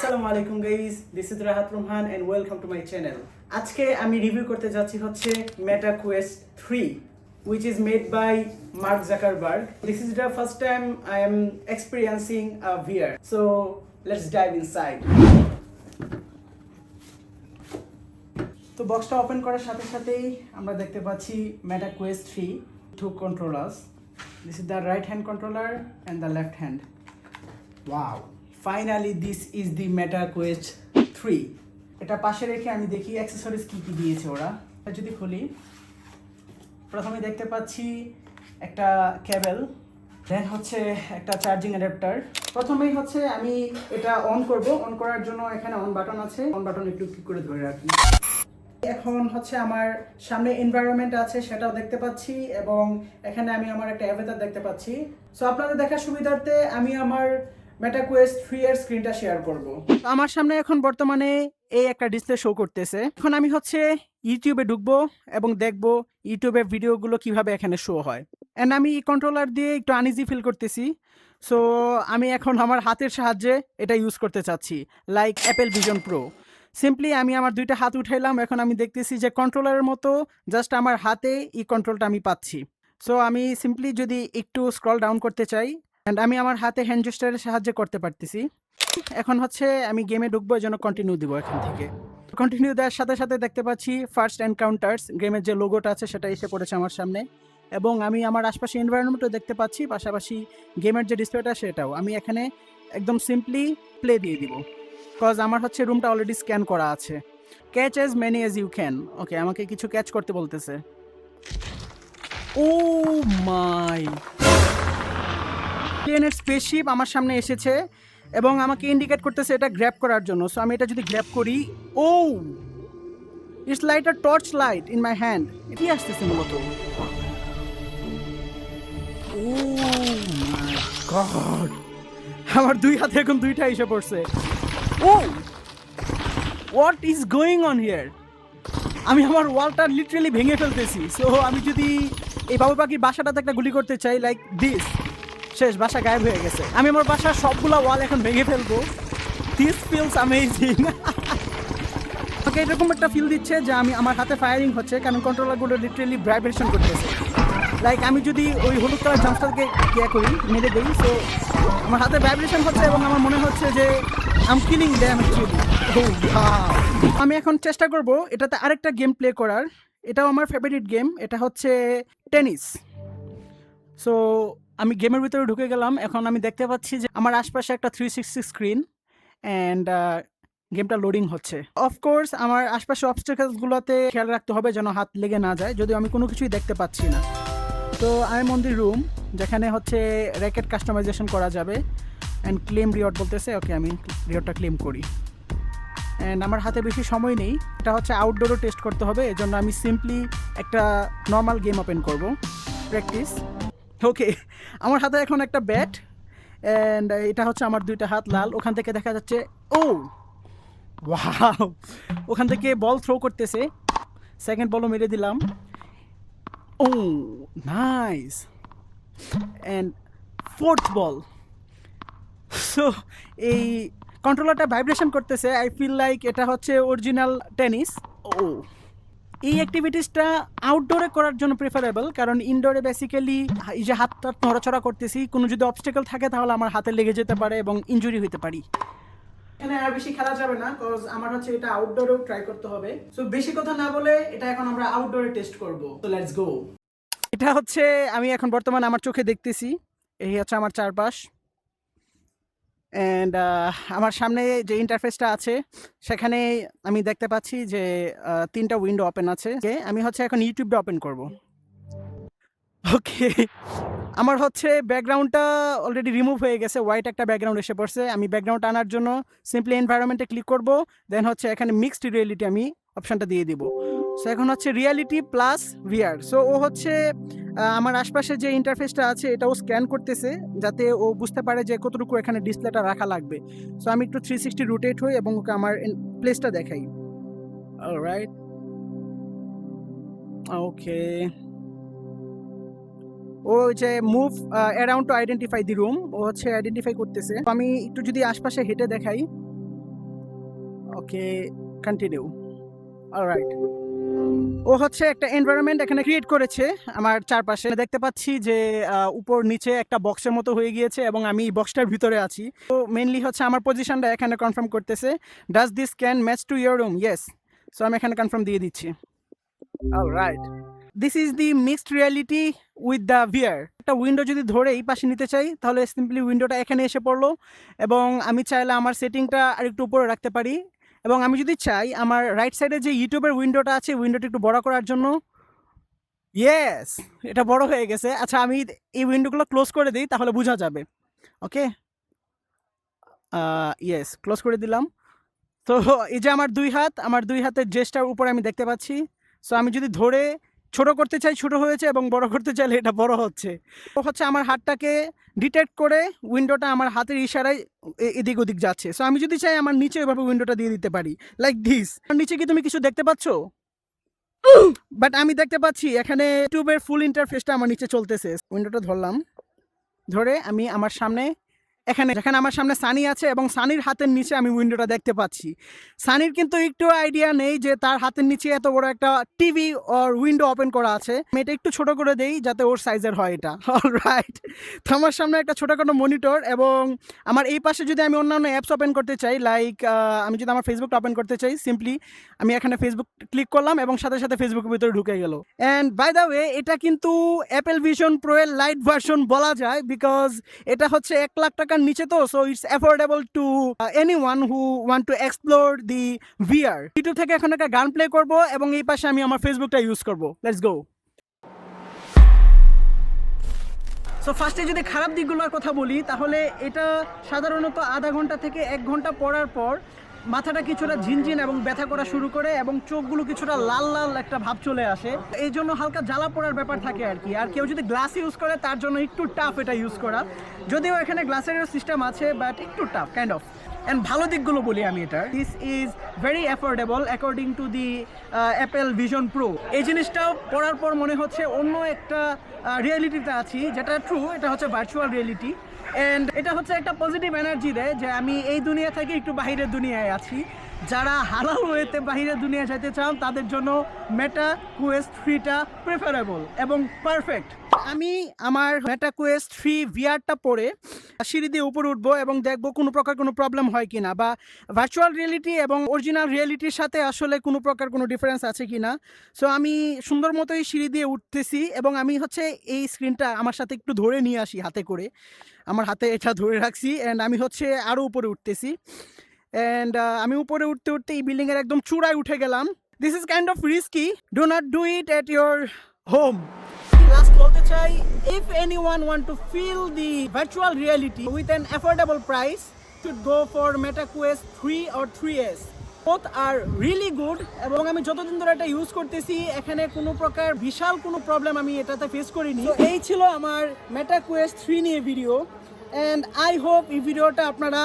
আসসালামু আলাইকুম guys, this is Rahat Rohan and welcome to my channel. আজকে আমি রিভিউ করতে যাচ্ছি হচ্ছে Meta Quest 3 which is made by Mark Zuckerberg. This is the first time I am experiencing a VR. So let's dive inside. তো বক্সটা open করার সাথে সাথেই আমরা দেখতে পাচ্ছি মেটা Quest 3 two controllers. This is the right hand controller and the left hand. Wow, finally this is the Meta Quest 3. এটা পাশে রেখে আমি দেখি অ্যাকসেসরিজ কি কি দিয়েছে ওরা। যদি খুলি, প্রথমে দেখতে পাচ্ছি একটা কেবল, দেন হচ্ছে একটা চার্জিং অ্যাডাপ্টার। প্রথমেই হচ্ছে আমি এটা অন করব। অন করার জন্য এখানে অন বাটন আছে, অন বাটন একটু ক্লিক করে ধরে রাখি। এখন হচ্ছে আমার সামনে এনভায়রনমেন্ট আছে সেটাও দেখতে পাচ্ছি, এবং এখানে আমি আমার একটা অ্যাভাতার দেখতে পাচ্ছি। সো আপনাদের দেখার সুবিধার্থে আমি আমার মেটা কোয়েস্ট 3 এর স্ক্রিনটা শেয়ার করব। আমার সামনে এখন বর্তমানে এই একটা ডিসপ্লে শো করতেছে। এখন আমি হচ্ছে ইউটিউবে ঢুকবো এবং দেখবো ইউটিউবের ভিডিওগুলো কিভাবে এখানে শো হয়। এন্ড আমি কন্ট্রোলার দিয়ে একটু আনইজি ফিল করতেছি। সো আমি এখন আমার হাতের সাহায্যে এটা ইউজ করতে চাচ্ছি, like Apple vision pro. Simply আমি আমার দুইটা হাত উঠাইলাম, এখন আমি দেখতেছি যে কন্ট্রোলারের মতো জাস্ট আমার হাতে এই কন্ট্রোলটা আমি পাচ্ছি। সো আমি সিম্পলি যদি একটু স্ক্রল ডাউন করতে চাই, অ্যান্ড আমি আমার হাতে হ্যান্ড জেস্টারের সাহায্যে করতে পারতেছি। এখন হচ্ছে আমি গেমে ঢুকবো, এই জন্য কন্টিনিউ দিব। এখান থেকে কন্টিনিউ দেওয়ার সাথে সাথে দেখতে পাচ্ছি ফার্স্ট এনকাউন্টার্স, গেমের যে লোগোটা আছে সেটা এসে পড়েছে আমার সামনে, এবং আমি আমার আশপাশে এনভায়রনমেন্টও দেখতে পাচ্ছি, পাশাপাশি গেমের যে ডিসপ্লেটা সেটাও। আমি এখানে একদম সিম্পলি প্লে দিয়ে দিব, কজ আমার হচ্ছে রুমটা অলরেডি স্ক্যান করা আছে। Catch as many as you can. Okay, আমাকে কিছু ক্যাচ করতে বলতেছে। ও মাই, প্লেনের স্পেসশিপ আমার সামনে এসেছে এবং আমাকে ইন্ডিকেট করতেছে এটা গ্র্যাব করার জন্য। সো আমি এটা যদি গ্র্যাব করি, oh it's like a torch light in my hand. এটি আসতেছে মূলত। ও মাই গড, আমার দুই হাতে এখন দুইটা এসে পড়ছে। Oh what is going on here. আমি আমার ওয়ালটা লিটারালি ভেঙে ফেলতেছি। সো আমি যদি এই বাবু পাখির বাসাটাতে একটা গুলি করতে চাই, লাইক দিস, শেষ, বাসা গায়েব হয়ে গেছে। আমি আমার বাসার সবগুলা ওয়াল এখন ভেঙে ফেলবো। This feels amazing. আমাকে এরকম একটা ফিল দিচ্ছে যে আমি আমার হাতে ফায়ারিং হচ্ছে, কারণ কন্ট্রোলারগুলো লিটারালি ভাইব্রেশন করতেছে। লাইক আমি যদি ওই হলুদ কালার জাম্পস্টারকে ইয়ে করি, মেরে দিই, সো আমার হাতে ভাইব্রেশন হচ্ছে এবং আমার মনে হচ্ছে যে I am killing them actually. আমি এখন চেষ্টা করব এটাতে আরেকটা গেম প্লে করার। এটাও আমার ফেভারিট গেম, এটা হচ্ছে টেনিস। সো আমি গেমের ভিতরে ঢুকে গেলাম। এখন আমি দেখতে পাচ্ছি যে আমার আশপাশে একটা 360 স্ক্রিন, অ্যান্ড গেমটা লোডিং হচ্ছে। অফকোর্স আমার আশপাশে অবস্টাকেলসগুলোতে খেয়াল রাখতে হবে যেন হাত লেগে না যায়, যদিও আমি কোনো কিছুই দেখতে পাচ্ছি না। তো I am on the room, যেখানে হচ্ছে র্যাকেট কাস্টমাইজেশন করা যাবে, অ্যান্ড ক্লেম রিওয়ার্ড বলতেছে। ওকে, আমি রিওয়ার্ডটা ক্লেম করি। অ্যান্ড আমার হাতে বেশি সময় নেই, এটা হচ্ছে আউটডোরও টেস্ট করতে হবে, এজন্য আমি সিম্পলি একটা নর্মাল গেম ওপেন করব, প্র্যাকটিস। ওকে, আমার হাতে এখন একটা ব্যাট, অ্যান্ড এটা হচ্ছে আমার দুইটা হাত লাল। ওখান থেকে দেখা যাচ্ছে, ও ওয়াও, ওখান থেকে বল থ্রো করতেছে। সেকেন্ড বলও মেরে দিলাম। Oh nice, and fourth ball. So এই কন্ট্রোলারটা ভাইব্রেশন করতেছে, আই ফিল লাইক এটা হচ্ছে অরিজিনাল টেনিস। ও এই অ্যাক্টিভিটিসটা আউটডোরে করার জন্য প্রেফারেবল, কারণ ইনডোরে বেসিক্যালি এই যে হাতটা নড়াচড়া করতেছি, কোনো যদি অবস্টেকল থাকে তাহলে আমার হাতে লেগে যেতে পারে এবং ইনজুরি হতে পারি। এখানে আর বেশি খেলা যাবে না, কজ আমার হচ্ছে এটা আউটডোরেও ট্রাই করতে হবে। সো বেশি কথা না বলে এটা এখন আমরা আউটডোরে টেস্ট করব। So let's go. এটা হচ্ছে আমি এখন বর্তমানে আমার চোখে দেখতেছি, এই হচ্ছে আমার চারপাশ, অ্যান্ড আমার সামনে যে ইন্টারফেসটা আছে সেখানে আমি দেখতে পাচ্ছি যে 3টা উইন্ডো ওপেন আছে। আমি হচ্ছে এখন ইউটিউবটা ওপেন করব। ওকে, আমার হচ্ছে ব্যাকগ্রাউন্ডটা অলরেডি রিমুভ হয়ে গেছে, হোয়াইট একটা ব্যাকগ্রাউন্ড এসে পড়ছে। আমি ব্যাকগ্রাউন্ড আনার জন্য সিম্পলি এনভায়রনমেন্টে ক্লিক করব, দেন হচ্ছে এখানে মিক্সড রিয়েলিটি আমি অপশানটা দিয়ে দিব। সো এখন হচ্ছে রিয়ালিটি প্লাস ভিআর। সো ও হচ্ছে আমার আশপাশে যে ইন্টারফেসটা আছে এটাও স্ক্যান করতেছে, যাতে ও বুঝতে পারে যে কতটুকু এখানে ডিসপ্লেটা রাখা লাগবে। সো আমি একটু 360 রোটেট হই এবং ওকে আমার প্লেসটা দেখাই। Alright, okay. ও যে move around to identify the room, ও হচ্ছে আইডেন্টিফাই করতেছে। আমি একটু যদি আশপাশে হেঁটে দেখাই, ওকে, কন্টিনিউ। অলরাইট, ও হচ্ছে একটা এনভায়রনমেন্ট এখানে ক্রিয়েট করেছে আমার চারপাশে। দেখতে পাচ্ছি যে উপর নিচে একটা বক্সের মতো হয়ে গিয়েছে এবং আমি বক্সটার ভিতরে আছি। তো মেইনলি হচ্ছে আমার পজিশনটা এখানে কনফার্ম করতেছে, does this can match to your room? Yes. So আমি এখানে কনফার্ম দিয়ে দিচ্ছি। Alright, this is the mixed reality with the VR. একটা উইন্ডো যদি ধরে এই পাশে নিতে চাই তাহলে সিম্পলি উইন্ডোটা এখানে এসে পড়লো এবং আমি চাইলে আমার সেটিংটা আরেকটু উপরে রাখতে পারি। এবং আমি যদি চাই আমার রাইট সাইডে যে ইউটিউবের উইন্ডোটা আছে, উইন্ডোটা একটু বড় করার জন্য, ইয়েস, এটা বড় হয়ে গেছে। আচ্ছা, আমি এই উইন্ডোগুলো ক্লোজ করে দিই তাহলে বোঝা যাবে। ওকে, ইয়েস, ক্লোজ করে দিলাম। তো এই যে আমার দুই হাতের জেস্টার উপরে আমি দেখতে পাচ্ছি। সো আমি যদি ধরে ছোট করতে চাই ছোট হয়েছে এবং বড় করতে চাইলে এটা বড় হচ্ছে। তো হচ্ছে আমার হাতটাকে ডিটেক্ট করে উইন্ডোটা আমার হাতের ইশারায় এদিক ওদিক যাচ্ছে। সো আমি যদি চাই আমার নিচে এভাবে উইন্ডোটা দিয়ে দিতে পারি, লাইক দিস। নিচে কি তুমি কিছু দেখতে পাচ্ছ? বাট আমি দেখতে পাচ্ছি এখানে ইউটিউবের ফুল ইন্টারফেসটা আমার নিচে চলতেছে। উইন্ডোটা ধরলাম, ধরে আমি আমার সামনে যেখানে আমার সামনে সানি আছে এবং সানির হাতের নিচে আমি উইন্ডোটা দেখতে পাচ্ছি। সানির কিন্তু একটু আইডিয়া নেই যে তার হাতের নিচে এত বড় একটা টিভি অর উইন্ডো ওপেন করা আছে। আমি এটা একটু ছোট করে দেই যাতে ওর সাইজের হয় এটা। অলরাইট, তো আমার সামনে একটা ছোটখাটো মনিটর এবং আমার এই পাশে যদি আমি অন্যান্য অ্যাপস ওপেন করতে চাই, লাইক আমি যদি আমার ফেসবুকটা ওপেন করতে চাই, সিম্পলি আমি এখানে ফেসবুক ক্লিক করলাম এবং সাথে সাথে ফেসবুকের ভিতরে ঢুকে গেল। অ্যান্ড বাই দ্য ওয়ে, এটা কিন্তু অ্যাপেল ভিশন প্রো এর লাইট ভার্সন বলা যায়, বিকজ এটা হচ্ছে 1 লাখ টাকার নিচে। তো so it's affordable two anyone who want to explore the VR. YouTube থেকে এখন একটা গান প্লে করব এবং এই পাশে আমি আমার ফেসবুকটা ইউজ করব। Let's go. সো ফার্স্টে যদি খারাপ দিকগুলোর কথা বলি তাহলে এটা সাধারণত আধা ঘন্টা থেকে 1 ঘন্টা পড়ার পর মাথাটা কিছুটা ঝিনঝিন এবং ব্যথা করা শুরু করে এবং চোখগুলো কিছুটা লাল লাল একটা ভাব চলে আসে। এই জন্য হালকা জ্বালা পড়ার ব্যাপার থাকে আর কি। আর কেউ যদি গ্লাস ইউজ করে তার জন্য একটু টাফ এটা ইউজ করা, যদিও এখানে গ্লাসেরও সিস্টেম আছে, বাট একটু টাফ কাইন্ড অফ। অ্যান্ড ভালো দিকগুলো বলি আমি এটা, this is very affordable according to the Apple vision pro. এই জিনিসটাও পড়ার পর মনে হচ্ছে অন্য একটা রিয়েলিটিতে আছি, যেটা ট্রু, এটা হচ্ছে ভার্চুয়াল রিয়েলিটি। অ্যান্ড এটা হচ্ছে একটা পজিটিভ এনার্জি দেয় যে আমি এই দুনিয়া থেকে একটু বাহিরের দুনিয়ায় আছি। যারা হালাল ওয়েতে বাহিরের দুনিয়া যেতে চান তাদের জন্য মেটা কোয়েস্ট 3টা প্রেফারেবল এবং পারফেক্ট। আমি আমার মেটা কোয়েস্ট 3 ভিআরটা পরে সিঁড়ি দিয়ে উপরে উঠবো এবং দেখবো কোনো প্রকার কোনো প্রবলেম হয় কিনা, বা ভার্চুয়াল রিয়েলিটি এবং অরিজিনাল রিয়েলিটির সাথে আসলে কোনো প্রকার কোনো ডিফারেন্স আছে কিনা। সো আমি সুন্দর মতোই সিঁড়ি দিয়ে উঠতেছি এবং আমি হচ্ছে এই স্ক্রিনটা আমার সাথে একটু ধরে নিয়ে আসি হাতে করে, আমার হাতে এটা ধরে রাখছি। অ্যান্ড আমি হচ্ছে আরও উপরে উঠতেছি। অ্যান্ড আমি উপরে উঠতে উঠতে এই বিল্ডিংয়ের একদম চূড়ায় উঠে গেলাম। This is kind of risky, do not do it at your home. Last বলতে চাই, if anyone want to feel the virtual reality with an affordable price, should go for Meta Quest 3 or 3S. Both are really good এবং আমি যতদিন ধরে এটা use করতেছি এখানে কোনো প্রকার বিশাল কোনো প্রবলেম আমি এটাতে ফেস করিনি। তো এই ছিল আমার Meta Quest 3 নিয়ে ভিডিও। অ্যান্ড আই হোপ এই ভিডিওটা আপনারা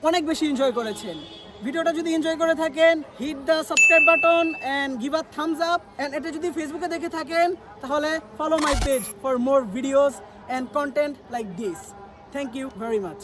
অনেক বেশি এনজয় করেছেন। ভিডিওটা যদি এনজয় করে থাকেন, hit the subscribe button and give a thumbs up. And এটা যদি ফেসবুকে দেখে থাকেন তাহলে follow my page for more videos and content like this. Thank you very much.